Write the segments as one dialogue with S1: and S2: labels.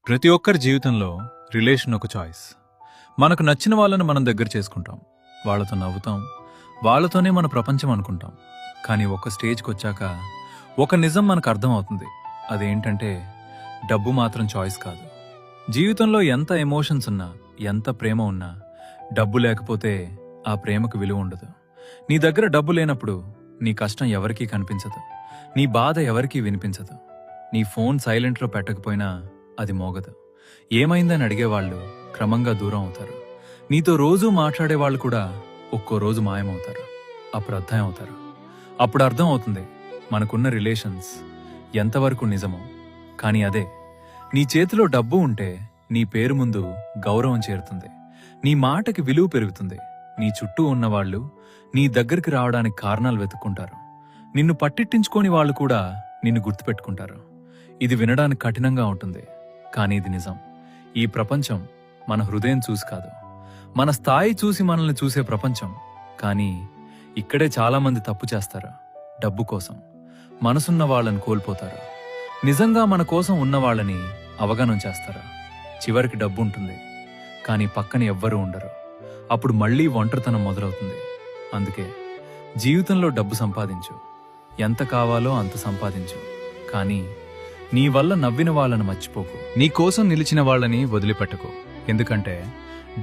S1: ప్రతి ఒక్కరి జీవితంలో రిలేషన్ ఒక చాయిస్. మనకు నచ్చిన వాళ్ళని మనం దగ్గర చేసుకుంటాం, వాళ్ళతో నవ్వుతాం, వాళ్ళతోనే మన ప్రపంచం అనుకుంటాం. కానీ ఒక స్టేజ్కి వచ్చాక ఒక నిజం మనకు అర్థమవుతుంది. అదేంటంటే డబ్బు మాత్రం చాయిస్ కాదు. జీవితంలో ఎంత ఎమోషన్స్ ఉన్నా, ఎంత ప్రేమ ఉన్నా, డబ్బు లేకపోతే ఆ ప్రేమకు విలువ ఉండదు. నీ దగ్గర డబ్బు లేనప్పుడు నీ కష్టం ఎవరికీ కనిపించదు, నీ బాధ ఎవరికీ వినిపించదు. నీ ఫోన్ సైలెంట్లో పెట్టకపోయినా అది మోగదు. ఏమైందని అడిగేవాళ్ళు క్రమంగా దూరం అవుతారు. నీతో రోజూ మాట్లాడేవాళ్ళు కూడా ఒక్కో రోజు మాయమవుతారు. అప్పుడు అర్థం అవుతుంది మనకున్న రిలేషన్స్ ఎంతవరకు నిజమో. కానీ అదే నీ చేతిలో డబ్బు ఉంటే నీ పేరు ముందు గౌరవం చేరుతుంది, నీ మాటకి విలువ పెరుగుతుంది. నీ చుట్టూ ఉన్నవాళ్లు నీ దగ్గరికి రావడానికి కారణాలు వెతుక్కుంటారు. నిన్ను పట్టిట్టించుకోని వాళ్ళు కూడా నిన్ను గుర్తుపెట్టుకుంటారు. ఇది వినడానికి కఠినంగా ఉంటుంది, కానీ ఇది నిజం. ఈ ప్రపంచం మన హృదయం చూసి కాదు, మన స్థాయి చూసి మనల్ని చూసే ప్రపంచం. కానీ ఇక్కడే చాలామంది తప్పు చేస్తారు. డబ్బు కోసం మనసున్న వాళ్ళని కోల్పోతారు. నిజంగా మన కోసం ఉన్నవాళ్ళని అవగాహన చేస్తారు. చివరికి డబ్బు ఉంటుంది, కానీ పక్కన ఎవ్వరూ ఉండరు. అప్పుడు మళ్లీ ఒంటరితనం మొదలవుతుంది. అందుకే జీవితంలో డబ్బు సంపాదించు, ఎంత కావాలో అంత సంపాదించు, కానీ నీ వల్ల నవ్విన వాళ్ళని మర్చిపోకు. నీ కోసం నిలిచిన వాళ్ళని వదిలిపెట్టకు. ఎందుకంటే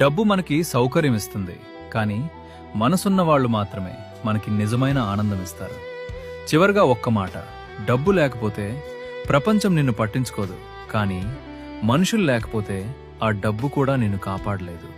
S1: డబ్బు మనకి సౌకర్యం ఇస్తుంది, కానీ మనసున్న వాళ్ళు మాత్రమే మనకి నిజమైన ఆనందం ఇస్తారు. చివరిగా ఒక్క మాట, డబ్బు లేకపోతే ప్రపంచం నిన్ను పట్టించుకోదు, కానీ మనుషులు లేకపోతే ఆ డబ్బు కూడా నిన్ను కాపాడలేదు.